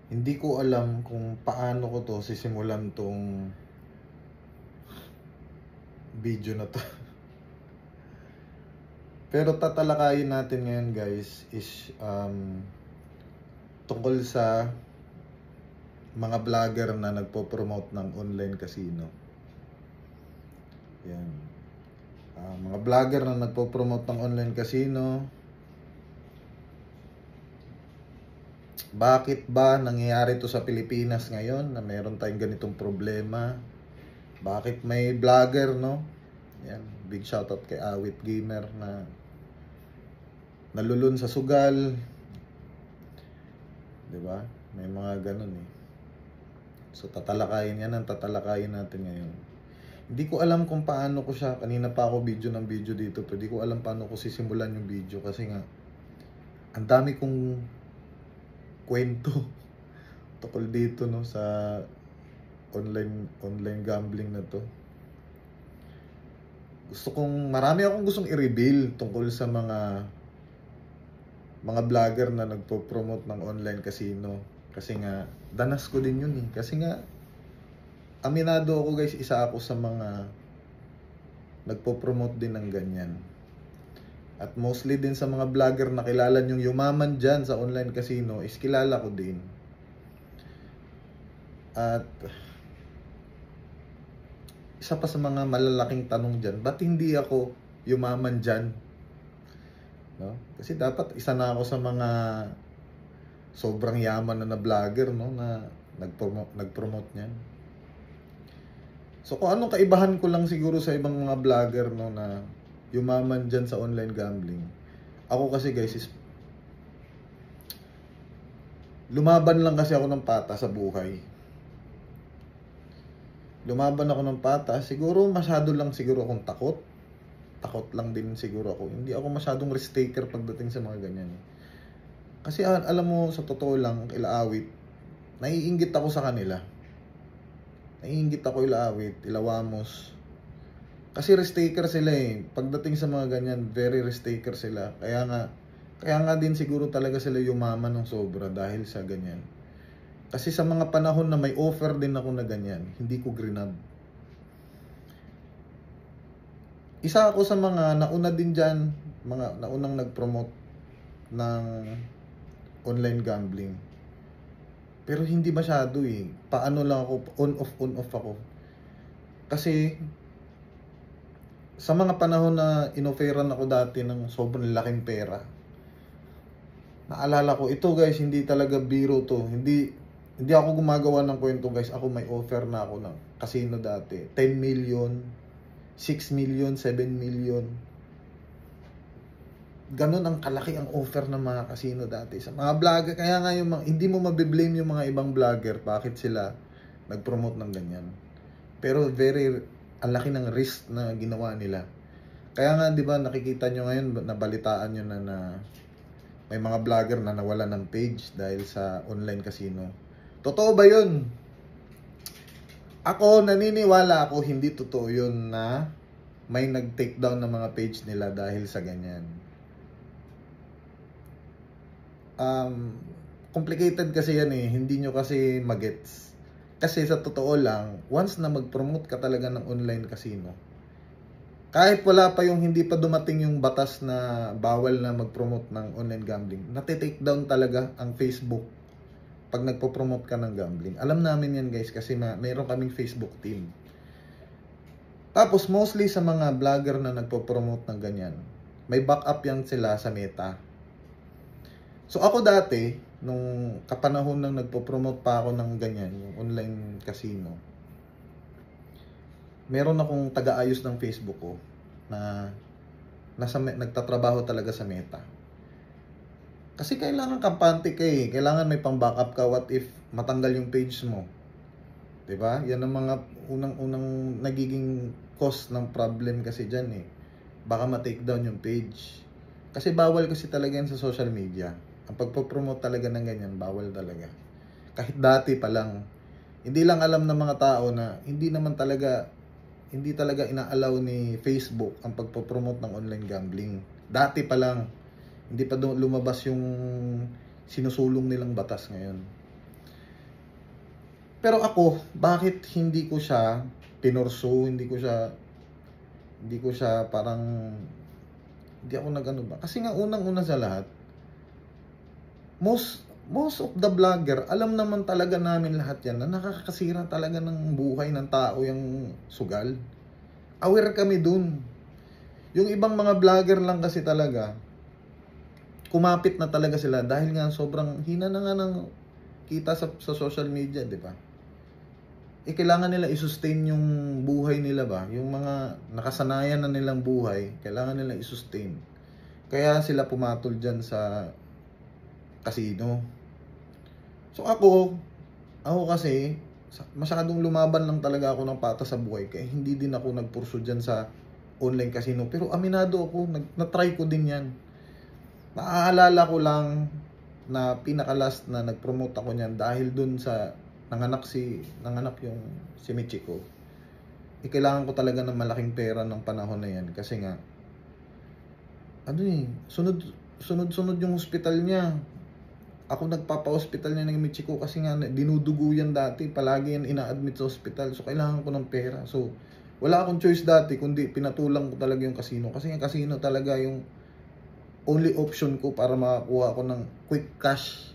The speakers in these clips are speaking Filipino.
Hindi ko alam kung paano ko to sisimulan tong video na to. Pero tatalakayin natin ngayon guys is tungkol sa mga vlogger na nagpo-promote ng online casino. Yan. Mga vlogger na nagpo-promote ng online casino. Bakit ba nangyayari to sa Pilipinas ngayon na meron tayong ganitong problema? Bakit may vlogger, no? Yan, big shoutout kay Awit Gamer na nalulun sa sugal. 'Di ba? May mga ganun eh. So tatalakayin natin ngayon. Hindi ko alam kung paano ko siya, kanina pa ako video dito, pero hindi ko alam paano ko sisimulan yung video kasi nga ang dami kong kwento tungkol dito, no, sa online gambling na to. Marami akong gustong i-reveal tungkol sa mga vlogger na nagpo-promote ng online casino. Kasi nga, danas ko din yun eh. Kasi nga, aminado ako guys, isa ako sa mga nagpo-promote din ng ganyan. At mostly din sa mga vlogger na kilala nyong yumaman dyan sa online casino is kilala ko din. At isa pa sa mga malalaking tanong dyan, ba't hindi ako yumaman dyan? No? Kasi dapat isa na ako sa mga sobrang yaman na vlogger, no, na nag-promote niyan. So kung anong kaibahan ko lang siguro sa ibang mga vlogger, no, na yumaman dyan sa online gambling. Ako kasi guys is lumaban lang kasi ako ng pata sa buhay. Lumaban ako ng pata, siguro masyado lang siguro akong takot. Takot lang din siguro ako. Hindi ako masyadong risk taker pagdating sa mga ganyan. Kasi alam mo, sa totoo lang, Awit, naiinggit ako sa kanila. Naiinggit ako Awit, Wamos. Kasi risk taker sila eh. Pagdating sa mga ganyan, very risk taker sila. Kaya nga din siguro talaga sila yumaman ng sobra dahil sa ganyan. Kasi sa mga panahon na may offer din ako na ganyan, hindi ko grinab. Isa ako sa mga nauna din dyan, mga naunang nag-promote ng online gambling. Pero hindi masyado eh. Paano lang ako, on off ako. Kasi sa mga panahon na inoferan ako dati ng sobrang laking pera, naalala ko, ito guys, hindi talaga biro to. Hindi ako gumagawa ng kwento guys. Ako may offer na ako ng casino dati. 10 million, 6 million, 7 million. Ganun ang kalaki ang offer ng mga casino dati. Sa mga vlogger, kaya nga yung hindi mo mabiblame yung mga ibang vlogger bakit sila nag-promote ng ganyan. Pero ang laki ng risk na ginawa nila. Kaya nga 'di ba nakikita nyo ngayon, nabalitaan nyo na may mga vlogger na nawala ng page dahil sa online casino. Totoo ba 'yun? Ako naniniwala ako hindi totoo 'yun na may nag-take down ng mga page nila dahil sa ganyan. Complicated kasi yan eh, hindi nyo kasi magets. Kasi sa totoo lang, once na mag-promote ka talaga ng online casino, kahit wala pa yung, hindi pa dumating yung batas na bawal na mag-promote ng online gambling, nati-take down talaga ang Facebook pag nagpo-promote ka ng gambling. Alam namin yan guys kasi mayroon kaming Facebook team. Tapos mostly sa mga vlogger na nagpo-promote ng ganyan, may backup yan sila sa Meta. So ako dati, nung kapanahon nang nagpo-promote pa ako ng ganyan, yung online casino, meron akong taga-ayos ng Facebook ko na nagtatrabaho talaga sa Meta. Kasi kailangan kampante ka eh. Kailangan may pang-backup ka. What if matanggal yung page mo? 'Di ba? Yan ang mga unang nagiging cause ng problem kasi dyan eh. Baka ma-take down yung page. Kasi bawal kasi talaga yan sa social media. Ang pagpo-promote talaga ng ganyan, bawal talaga. Kahit dati pa lang. Hindi lang alam ng mga tao na hindi talaga ina-allow ni Facebook ang pagpo-promote ng online gambling. Dati pa lang. Hindi pa lumabas yung sinusulong nilang batas ngayon. Pero ako, bakit hindi ko siya pinorso, hindi ko siya parang, hindi ako nagano ba? Kasi nga unang-una sa lahat, most of the vlogger, alam naman talaga namin lahat yan na nakakasira talaga ng buhay ng tao yung sugal. Aware kami dun. Yung ibang mga vlogger lang kasi talaga, kumapit na talaga sila dahil nga sobrang hina na nga ng kita sa social media, di ba? Kailangan nila i-sustain yung buhay nila ba? Yung mga nakasanayan na nilang buhay, kailangan nila i-sustain. Kaya sila pumatol dyan sa casino. So ako kasi, masyadong lumaban lang talaga ako ng patas sa buhay. Kaya hindi din ako nagpurso dyan sa online casino. Pero aminado ako, na-try ko din yan. Naaalala ko lang na pinaka-last na nag-promote ako niyan dahil dun sa nanganak yung si Michiko. Kailangan ko talaga ng malaking pera ng panahon na yan kasi nga sunod-sunod yung hospital niya. Ako nagpapa-hospital niya ng Michiko kasi nga dinudugo yan dati, palagi yan ina-admit sa hospital. So kailangan ko ng pera. So wala akong choice dati kundi pinatulang ko talaga yung casino kasi yung casino talaga yung only option ko para makakuha ko ng quick cash,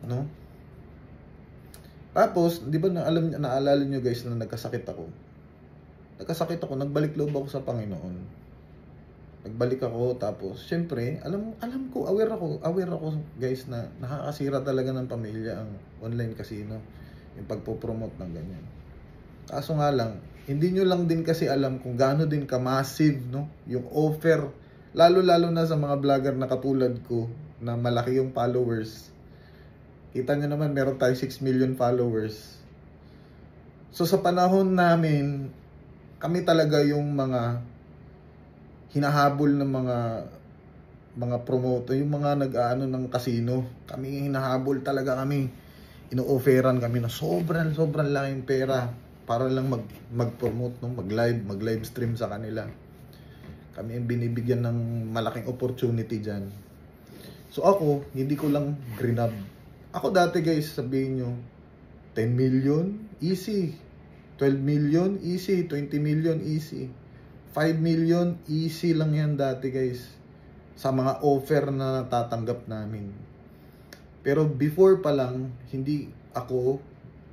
no? Tapos, di ba naalala nyo guys na nagkasakit ako, nagbalik loob ako sa Panginoon. Nagbalik ako, tapos, syempre, alam ko, aware ako guys na nakakasira talaga ng pamilya ang online casino, yung pagpopromote ng ganyan. Kaso nga lang, hindi nyo lang din kasi alam kung gaano din ka-massive, no? Yung offer, lalo na sa mga vlogger na katulad ko, na malaki yung followers. Kita nyo naman, meron tayo 6 million followers. So sa panahon namin, kami talaga yung mga hinahabol ng mga promoter, yung mga nag-aano ng casino. Kami hinahabol talaga kami. Ino-offeran kami na sobrang laking pera para lang mag-promote, no? mag-live stream sa kanila. Kami yung binibigyan ng malaking opportunity dyan. So ako, hindi ko lang grinab. Ako dati guys, sabihin nyo, 10 million, easy. 12 million, easy. 20 million, easy. 5 million, easy lang yan dati guys. Sa mga offer na natatanggap namin. Pero before pa lang, hindi ako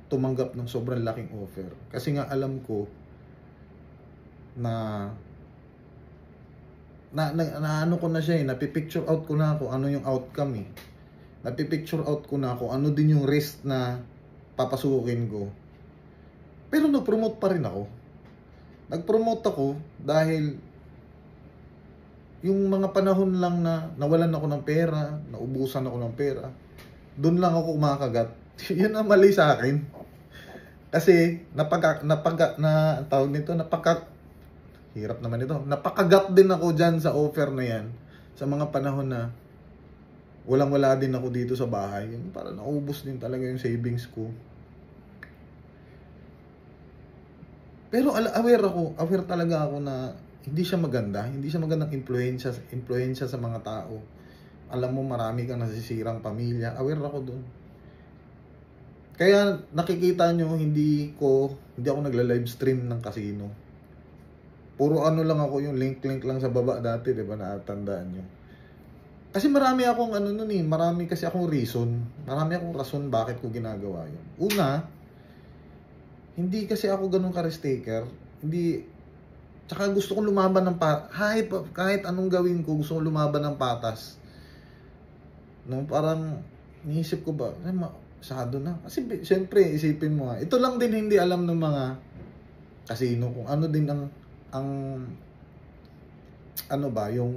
tumanggap ng sobrang laking offer. Kasi nga alam ko na ano ko na siya napipicture out ko na kung ano yung outcome napipicture out ko na kung ano din yung risk na papasukin ko. Pero nag-promote pa rin ako. Nag-promote ako dahil yung mga panahon lang na nawalan ako ng pera, naubusan ako ng pera, doon lang ako kumakagat. Yun ang mali sa akin. Kasi napakagat din ako dyan sa offer na yan. Sa mga panahon na walang-wala din ako dito sa bahay. Yung parang naubos din talaga yung savings ko. Pero aware talaga ako na hindi siya magandang impluwensya sa mga tao. Alam mo, marami kang nasisirang pamilya. Aware ako dun. Kaya nakikita nyo, hindi ako nagla-live stream ng casino. Puro ano lang ako, yung link lang sa baba dati, 'di ba? Natatandaan nyo. Kasi marami kasi akong reason. Marami akong rason bakit ko ginagawa yun. Una, hindi kasi ako ganun ka-risk taker. Tsaka gusto kong lumaban ng kahit anong gawin ko, gusto kong lumaban ng patas. No, parang niisip ko ba, masyado na. Kasi siyempre, isipin mo ito lang din hindi alam ng mga casino kung ano din yung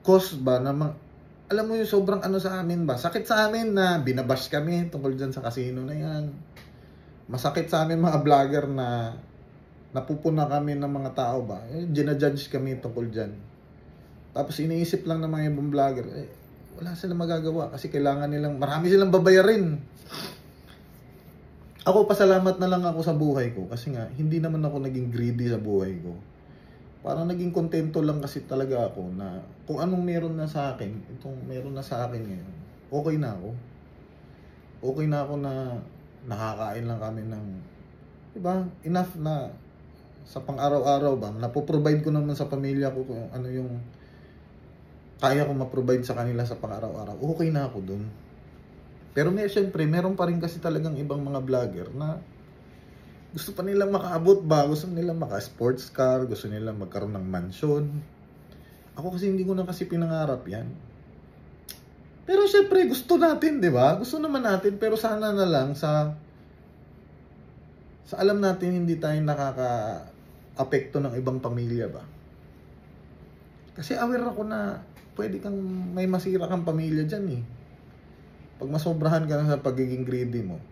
cost ba na alam mo yung sobrang sa amin ba? Sakit sa amin na binabash kami tungkol dyan sa casino na yan. Masakit sa amin mga vlogger na napupuna kami ng mga tao ba? Ginajudge kami tungkol dyan. Tapos iniisip lang ng mga ibang vlogger, wala silang magagawa kasi marami silang babayarin. Ako, pasalamat na lang ako sa buhay ko kasi nga, hindi naman ako naging greedy sa buhay ko. Parang naging kontento lang kasi talaga ako na kung anong meron na sa akin, itong meron na sa akin ngayon, okay na ako. Okay na ako na nakakain lang kami ng, diba, enough na sa pang-araw-araw ba, napoprovide ko naman sa pamilya ko kung ano yung kaya ko ma-provide sa kanila sa pang-araw-araw. Okay na ako dun. Pero syempre, meron pa rin kasi talagang ibang mga vlogger na gusto pa nilang makaabot ba, gusto nilang maka-sports car, gusto nilang magkaroon ng mansion. Ako kasi hindi ko na kasi pinangarap yan. Pero syempre, gusto natin, di ba? Gusto naman natin, pero sana na lang sa alam natin hindi tayo nakaka-apekto ng ibang pamilya ba. Kasi aware ako na pwede kang may masira kang pamilya dyan eh. Pag masobrahan ka na sa pagiging greedy mo,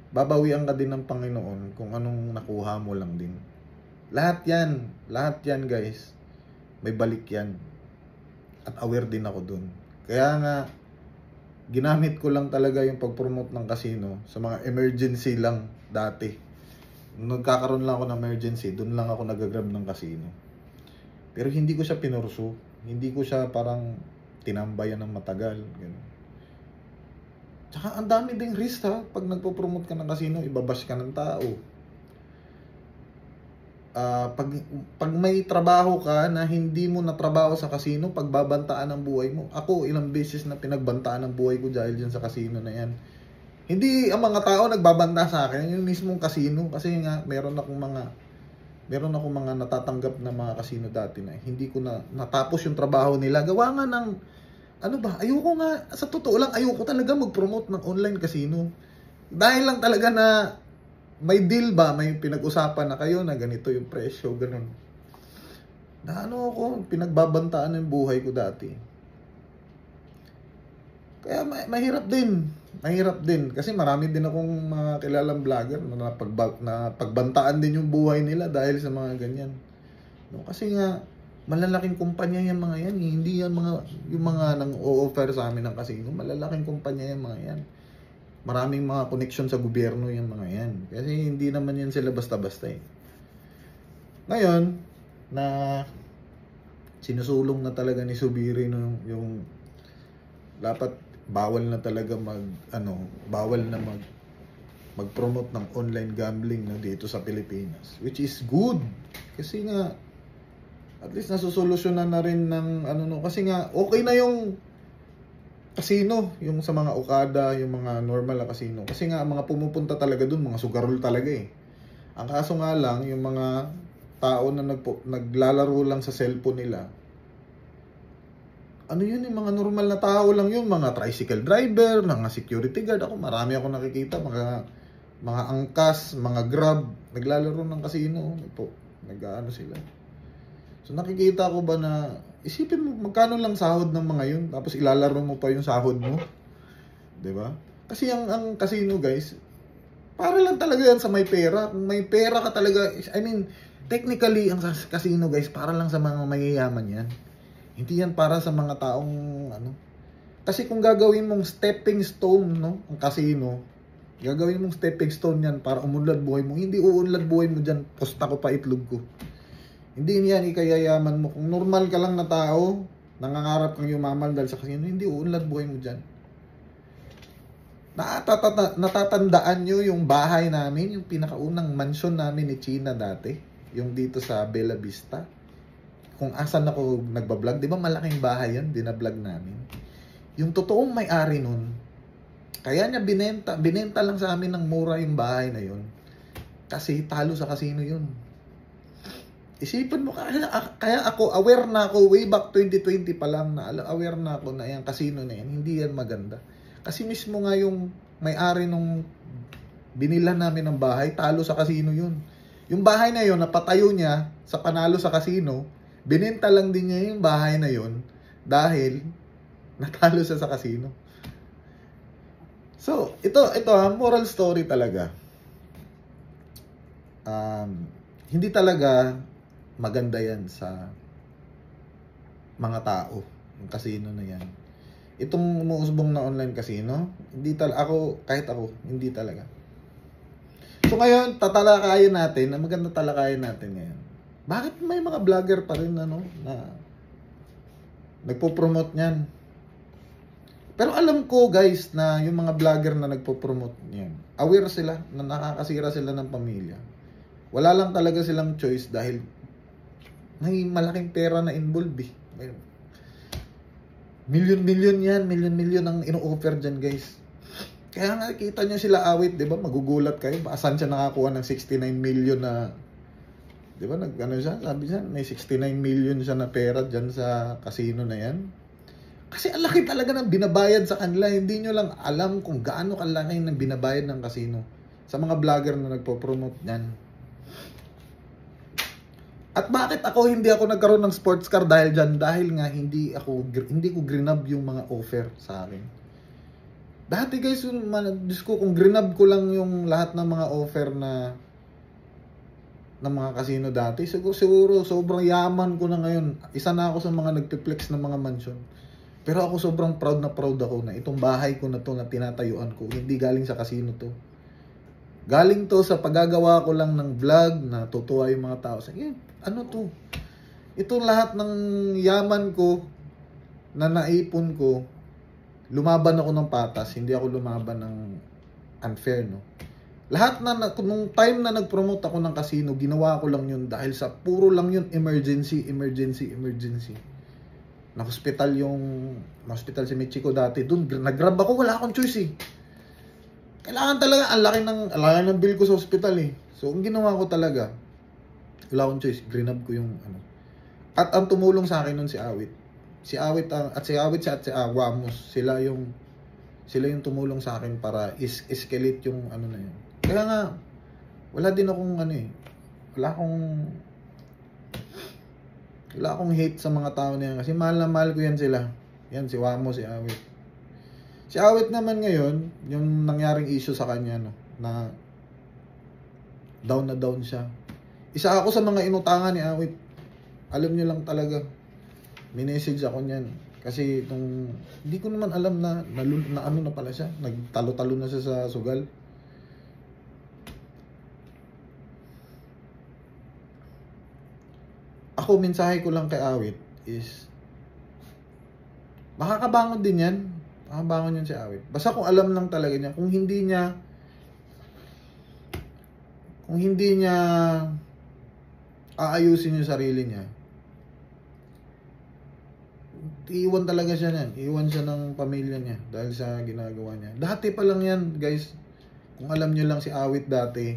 babawian ka din ng Panginoon kung anong nakuha mo lang din. Lahat yan guys, may balik yan. At aware din ako dun. Kaya nga, ginamit ko lang talaga yung pag-promote ng casino sa mga emergency lang dati. Nagkakaroon lang ako ng emergency, dun lang ako nag-grab ng casino. Pero hindi ko siya pinurso. Hindi ko siya parang tinambayan ng matagal. Ganun. Tsaka ang dami ding risk ha. Pag nagpo-promote ka ng casino, ibabash ka ng tao. Pag may trabaho ka na hindi mo natrabaho sa casino, pagbabantaan ang buhay mo. Ako, ilang beses na pinagbantaan ang buhay ko dahil dyan sa casino na yan. Hindi ang mga tao nagbabanta sa akin, yung mismong casino. Kasi nga, meron akong mga natatanggap na mga casino dati na hindi ko na natapos yung trabaho nila. Gawa nga ng, ayoko nga, sa totoo lang, ayoko talaga mag-promote ng online casino. Dahil lang talaga na may deal ba, may pinag-usapan na kayo na ganito yung presyo, ganun. Na pinagbabantaan ng buhay ko dati. Kaya mahirap din. Kasi marami din akong mga kilalang vlogger na pagbantaan din yung buhay nila dahil sa mga ganyan. No, kasi nga, malalaking kumpanya yung mga yan. Hindi yan yung mga nang-o-offer sa amin ng casino. Malalaking kumpanya yung mga yan. Maraming mga connection sa gobyerno yung mga yan. Kasi hindi naman yan sila basta-basta eh. Ngayon, na sinusulong na talaga ni Subiri yung dapat bawal na talaga mag-promote ng online gambling na dito sa Pilipinas, which is good kasi nga at least nasusolusyonan na rin ng kasi nga okay na yung casino, yung sa mga Okada, yung mga normal na casino, kasi nga mga pumupunta talaga dun mga sugarol talaga eh. Ang kaso nga lang yung mga tao na naglalaro lang sa cellphone nila, yun, yung mga normal na tao lang yun, mga tricycle driver, mga security guard. Ako, marami ako nakikita, mga angkas, mga grab, naglalaro ng casino. Nag-ano sila. So nakikita ko ba na, isipin mo, magkano lang sahod ng mga yun, tapos ilalaro mo pa yung sahod mo. Diba? Kasi ang casino guys, para lang talaga yan sa may pera. Kung may pera ka talaga, technically, ang casino guys, para lang sa mga mayayaman yan. Hindi yan para sa mga taong Kasi kung gagawin mong stepping stone, no, ang casino, gagawin mong stepping stone yan para umunlad buhay mo. Hindi uunlad buhay mo dyan, posta ko pa itlog ko. Hindi yan ikayayaman mo. Kung normal ka lang na tao, nangangarap kang yumaman dahil sa casino, hindi uunlad buhay mo dyan. Natatandaan nyo yung bahay namin, yung pinakaunang mansion namin ni China dati, yung dito sa Bella Vista. Kung asan ako nagbablog, di ba malaking bahay yan, dinablog namin. Yung totoong may-ari nun, kaya niya binenta lang sa amin ng mura yung bahay na yun. Kasi talo sa casino yun. Isipin mo, kaya ako, aware na ako, way back 2020 pa lang, na aware na ako na yung casino na yan, hindi yan maganda. Kasi mismo nga yung may-ari nung binila namin ng bahay, talo sa casino yun. Yung bahay na yun, napatayo niya sa panalo sa casino, binenta lang din niya yung bahay na yun dahil natalo siya sa casino. So, ito moral story talaga. Hindi talaga maganda yan sa mga tao, yung casino na yan. Itong umuusbong na online casino, kahit ako, hindi talaga. So ngayon, tatalakayin natin, maganda talakayin natin ngayon. Bakit may mga vlogger pa rin na nagpo-promote niyan? Pero alam ko guys na yung mga vlogger na nagpo-promote niyan, aware sila na nakakasira sila ng pamilya. Wala lang talaga silang choice dahil may malaking pera na involved eh. Milyon-milyon yan, milyon-milyon ang ino-offer dyan guys. Kaya nga kita nyo sila awit, di ba? Magugulat kayo. Saan siya nakakuha ng 69 million na, di ba? Ano siya? Sabi siya, may 69 million siya na pera dyan sa casino na yan. Kasi ang laki talaga ng binabayad sa kanila. Hindi nyo lang alam kung gaano kalaki ng binabayad ng casino sa mga vlogger na nagpo-promote yan. At bakit hindi ako nagkaroon ng sports car dahil dyan? Dahil nga hindi ko grinab yung mga offer sa akin. Dati guys, Diyos ko, kung grinab ko lang yung lahat ng mga offer na ng mga casino dati, siguro sobrang yaman ko na ngayon. Isa na ako sa mga nagpiplex ng mga mansion. Pero ako sobrang proud ako na itong bahay ko na to na tinatayuan ko, hindi galing sa casino to. Galing to sa paggagawa ko lang ng vlog na tutuwa yung mga tao. Ano to? Ito lahat ng yaman ko na naipon ko, lumaban ako ng patas, hindi ako lumaban ng unfair, no? Lahat nung time na nag-promote ako ng casino, ginawa ko lang yun dahil sa puro lang yun emergency. Na-hospital si Michiko dati. Doon, nag-grab ako, wala akong choice eh. Kailangan talaga, ang laki ng bill ko sa hospital eh. So, ang ginawa ko talaga, wala akong choice, grinab ko yung ano. At ang tumulong sa akin nun si Awit. Si Awit at si Wamos, sila yung tumulong sa akin para escalate yung ano na yun. Kaya nga wala din akong ano eh. Wala akong hate sa mga tao na yan kasi mahal na mahal ko yan sila. Yan si Wamos, si Awit. Si Awit naman ngayon, yung nangyaring issue sa kanya no, na down siya. Isa ako sa mga inutangan ni Awit. Alam niyo lang talaga. Minessage ako niyan. Kasi hindi ko naman alam na ano na pala siya. Nagtalo-talo na siya sa sugal. Ako, mensahe ko lang kay Awit is makakabangon din yan. Makakabangon yan si Awit. Basta kung alam lang talaga niya. Kung hindi niya aayusin yung sarili niya, iiwan talaga siya niyan. Iiwan siya ng pamilya niya dahil sa ginagawa niya. Dati pa lang yan, guys. Kung alam niyo lang si Awit dati,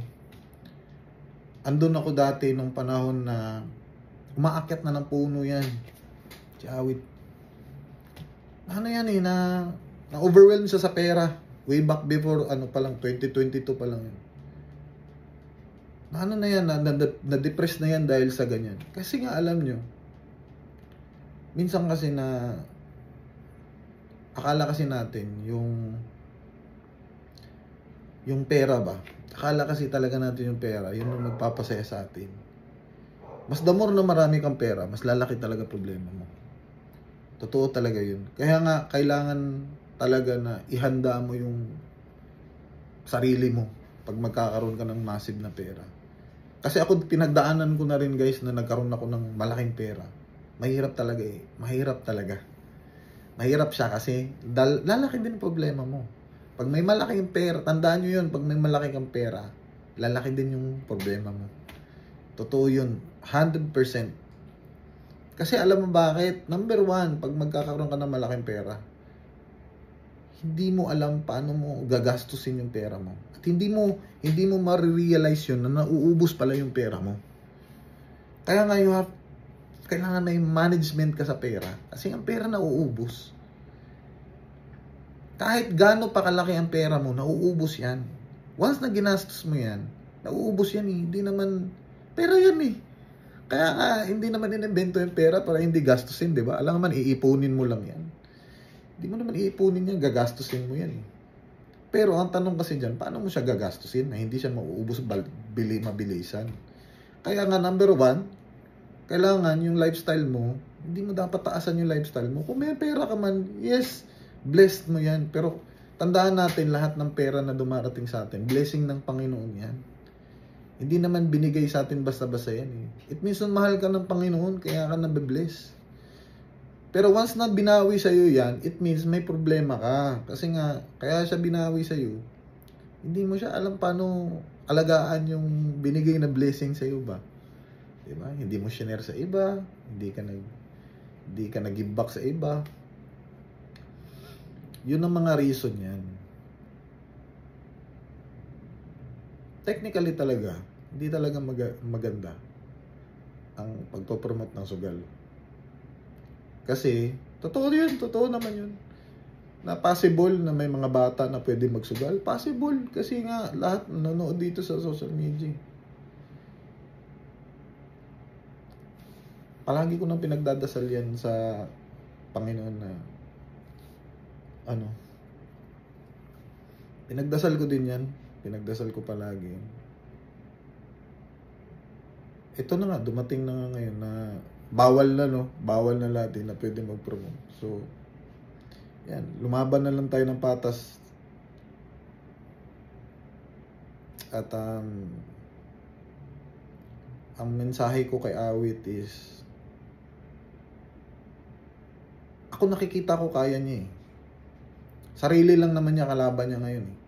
andun ako dati nung panahon na umaakyat na ng puno yan. Si Awit. Ano yan eh, na-overwhelm siya sa pera. Way back before, 2022 pa lang yun. Ano na yan, na-depress na yan dahil sa ganyan. Kasi nga alam nyo, minsan kasi akala kasi natin yung pera ba, akala kasi talaga natin yung pera, yun yung magpapasaya sa atin. Mas the more na marami kang pera, mas lalaki talaga problema mo. Totoo talaga yun. Kaya nga, kailangan talaga na ihanda mo yung sarili mo pag magkakaroon ka ng massive na pera. Kasi ako, pinagdaanan ko na rin guys na nagkaroon ako ng malaking pera. Mahirap talaga eh. Mahirap talaga. Mahirap siya kasi lalaki din problema mo. Pag may malaking pera, tandaan nyo yun, pag may malaki kang pera, lalaki din yung problema mo. Totoo yun. 100%. Kasi alam mo bakit? Number one, pag magkakaroon ka ng malaking pera, hindi mo alam paano mo gagastusin yung pera mo. At hindi mo ma-realize yun na nauubos pala yung pera mo. Kaya nga kailangan na yung management ka sa pera. Kasi ang pera nauubos. Kahit gaano pa kalaki ang pera mo, nauubos yan. Once na ginastos mo yan, nauubos yan eh. Hindi naman, pera yan eh. Kaya nga, hindi naman inimbento yung pera para hindi gastusin, di ba? Alam naman, iipunin mo lang yan. Hindi mo naman iipunin yan, gagastusin mo yan eh. Pero ang tanong kasi dyan, paano mo siya gagastusin na hindi siya mauubos mabilisan? Kaya nga, number one, kailangan yung lifestyle mo, hindi mo dapat taasan yung lifestyle mo. Kung may pera ka man, yes, blessed mo yan. Pero tandaan natin lahat ng pera na dumarating sa atin, blessing ng Panginoon yan. Hindi naman binigay sa atin basta-basta yan eh. It means mahal ka ng Panginoon, kaya ka nabe-bless. Pero once na binawi sa'yo yan, it means may problema ka. Kasi nga, kaya siya binawi sa'yo, hindi mo siya alam paano alagaan yung binigay na blessing sa'yo ba. Diba? Hindi mo share sa iba, hindi ka nag-give back sa iba. Yun ang mga reason yan. Technically talaga, hindi talaga maganda ang pagpopromote ng sugal. Kasi, totoo naman yun. Na possible na may mga bata na pwede magsugal. Possible, kasi nga lahat nanonood dito sa social media. Palagi ko nang pinagdadasal yan sa Panginoon na pinagdasal ko din yan. Pinagdasal ko palagi. Ito na nga, dumating na nga ngayon na bawal na lahat na pwede mag-promote. So, yan, lumaban na lang tayo ng patas. At ang mensahe ko kay Awit is, ako nakikita ko kaya niya eh. Sarili lang naman niya kalaban niya ngayon eh.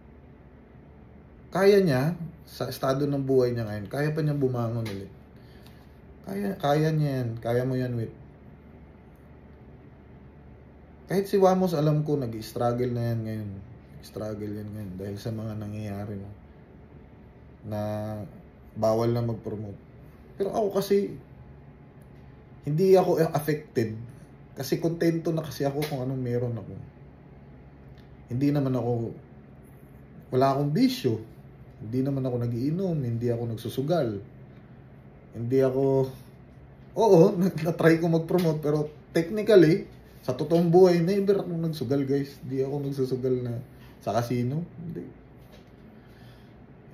Kaya niya, sa estado ng buhay niya ngayon, kaya pa niya bumangon ulit. Kaya niya yan. Kaya mo yan, Wit. Kahit si Wamos, alam ko, nag-struggle na yan ngayon. Struggle yan ngayon dahil sa mga nangyayari mo. Na bawal na mag-promote. Pero ako kasi, hindi ako affected. Kasi kontento na kasi ako kung anong meron ako. Hindi naman ako, wala akong bisyo. Hindi naman ako nagiinom. Hindi ako nagsusugal. Hindi ako, na-try ko mag-promote, pero technically, sa totoong buhay, never ako nagsugal, guys. Hindi ako nagsusugal na sa casino.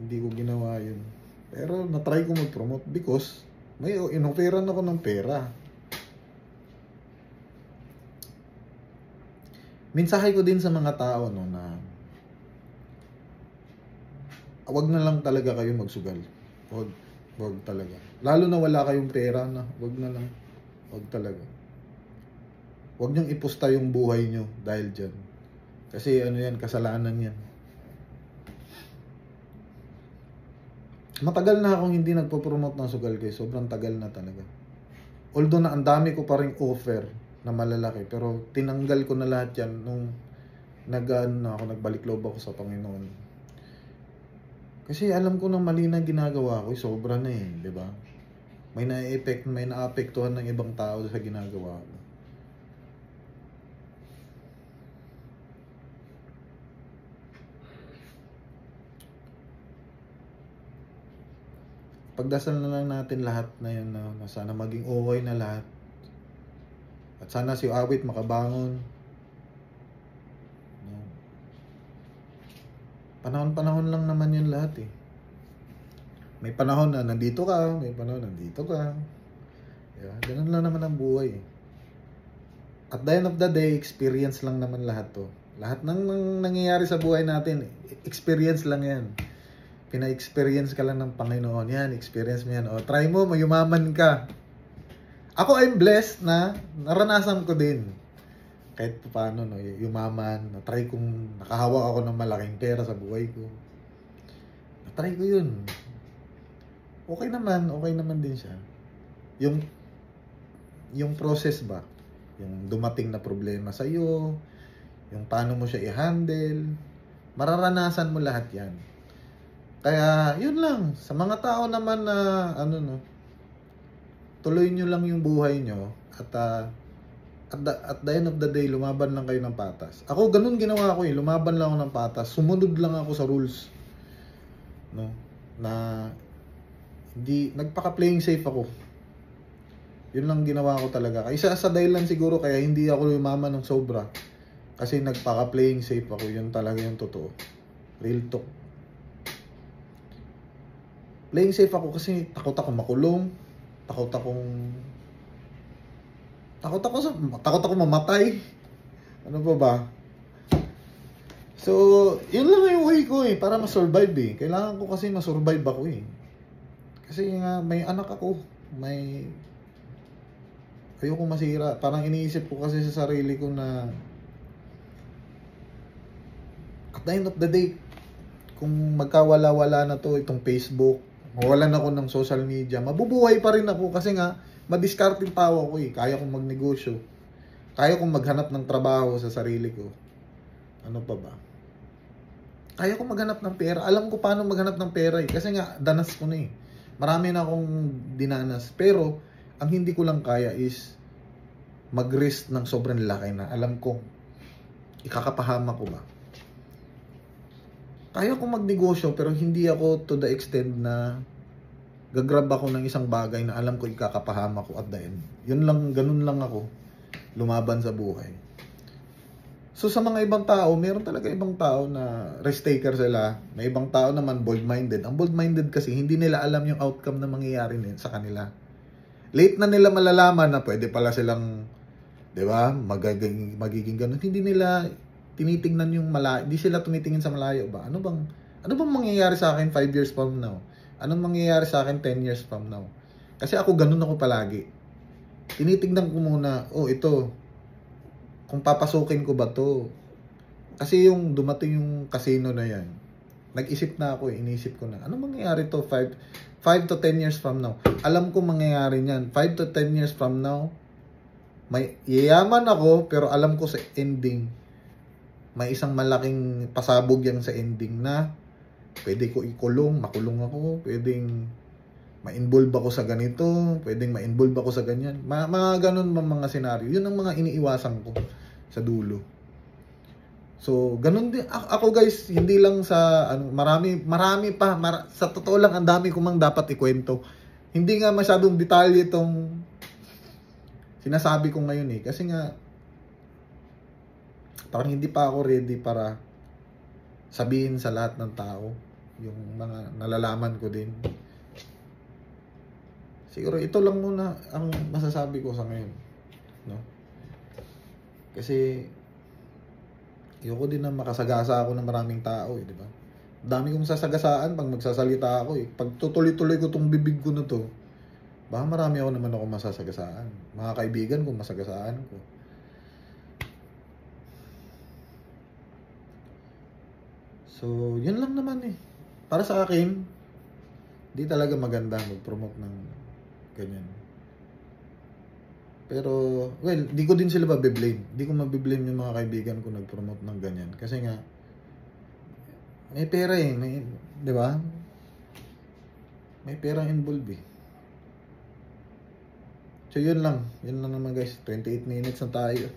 Hindi ko ginawa yun. Pero na-try ko mag-promote because may inoferan ako ng pera. Mensahe ko din sa mga tao na wag na lang talaga kayo magsugal. Wag talaga. Lalo na wala kayong pera na, wag na lang. Wag talaga. Wag niyong iposta yung buhay niyo dahil dyan. Kasi yan, kasalanan yan. Matagal na akong hindi nagpo-promote ng sugal, guys. Sobrang tagal na talaga. Although na ang dami ko pa ring offer na malalaki, pero tinanggal ko na lahat yan nung nagbalik loob ako sa Panginoon. Kasi alam ko na mali na ginagawa ko, sobra na eh, di ba? May naapektuhan ng ibang tao sa ginagawa ko. Pagdasal na lang natin lahat na yun na sana maging okay na lahat. At sana si Awit makabangon. Panahon-panahon lang naman yun lahat eh. May panahon na nandito ka, may panahon na nandito ka. Yeah, ganun lang naman ang buhay eh. At the end of the day, experience lang naman lahat to. Lahat ng nangyayari sa buhay natin, experience lang yan. Pina-experience ka lang ng Panginoon. Yan, experience mo yan. O, try mo, mayumaman ka. Ako I'm blessed na naranasan ko din. Kahit paano, yumaman. Na-try kong nakahawak ako ng malaking pera sa buhay ko. Na-try ko yun. Okay naman din siya. Yung process ba? Yung dumating na problema sa iyo, yung paano mo siya i-handle, mararanasan mo lahat yan. Kaya, yun lang. Sa mga tao naman na, tuloy nyo lang yung buhay nyo at at the end of the day, lumaban lang kayo ng patas. Ako, ganun ginawa ko eh. Lumaban lang ako ng patas. Sumunod lang ako sa rules. No? Na, nagpaka-playing safe ako. Yun lang ginawa ko talaga. Isa sa dahilan siguro kaya hindi ako yumaman ng sobra. Kasi nagpaka-playing safe ako. Yun talaga yung totoo. Real talk. Playing safe ako kasi takot ako makulong. Takot ako mamatay. Ano pa ba? So, yun lang yung way ko eh. Para ma-survive eh. Kailangan ko kasi ma-survive ako eh. Kasi nga, may anak ako. Ayoko masira. Parang iniisip ko kasi sa sarili ko na at the end of the day, kung magkawala-wala na to itong Facebook, mawalan ako ng social media, mabubuhay pa rin ako kasi nga, madiscarding tao ako eh. Kaya kong magnegosyo. Kaya kong maghanap ng trabaho sa sarili ko. Ano pa ba? Kaya kong maghanap ng pera. Alam ko paano maghanap ng pera eh. Kasi nga, danas ko na eh. Marami na akong dinanas. Pero, ang hindi ko lang kaya is mag-risk ng sobrang laki na alam kong ikakapahama ko ba. Kaya kong magnegosyo pero hindi ako to the extent na gagrab ako ng isang bagay na alam ko ikakapahama ko at the end. Yun lang, ganun lang ako lumaban sa buhay. So sa mga ibang tao, meron talaga ibang tao na risk taker sila. May ibang tao naman bold-minded. Ang bold-minded kasi hindi nila alam yung outcome na mangyayari sa kanila. Late na nila malalaman na pwede pala silang, 'di ba, magiging ganun. Hindi nila tinitingnan yung malayo. Hindi sila tumitingin sa malayo ba? Ano bang mangyayari sa akin 5 years from now? Anong mangyayari sa akin 10 years from now? Kasi ako ganun ako palagi. Tinitingnan ko muna, ito, kung papasukin ko ba to. Kasi yung dumating yung casino na yan, nag-isip na ako inisip ko na, ano mangyayari to 5 to 10 years from now? Alam ko mangyayari niyan. 5 to 10 years from now, may yayaman ako, pero alam ko sa ending, may isang malaking pasabog yan sa ending na pwede ko makulong ako, pwedeng ma-involve ako sa ganito, pwedeng ma-involve ako sa ganyan. Mga ganun mga senaryo. Yun ang mga iniiwasan ko sa dulo. So, ganun din. Ako guys, hindi lang sa, marami pa. Sa totoo lang, ang dami ko mang dapat ikwento. Hindi nga masyadong detalye itong sinasabi ko ngayon eh. Kasi nga, parang hindi pa ako ready para sabihin sa lahat ng tao yung mga nalalaman ko din. Siguro ito lang muna ang masasabi ko sa ngayon, no? Kasi ayoko din na makasagasa ako ng maraming tao eh, di ba? Dami kong sasagasaan pag magsasalita ako eh. Pag tutuloy-tuloy ko tong bibig ko na to, baka marami naman ako masasagasaan. Mga kaibigan ko, masagasaan ko. So, yun lang naman eh. Para sa akin, di talaga maganda mag-promote ng ganyan. Pero, well, di ko din sila mabiblame. Di ko mabiblame yung mga kaibigan ko nag-promote ng ganyan. Kasi nga, may pera eh. Di ba? May pera involved eh. So, yun lang. Yun lang naman guys. 28 minutes na tayo.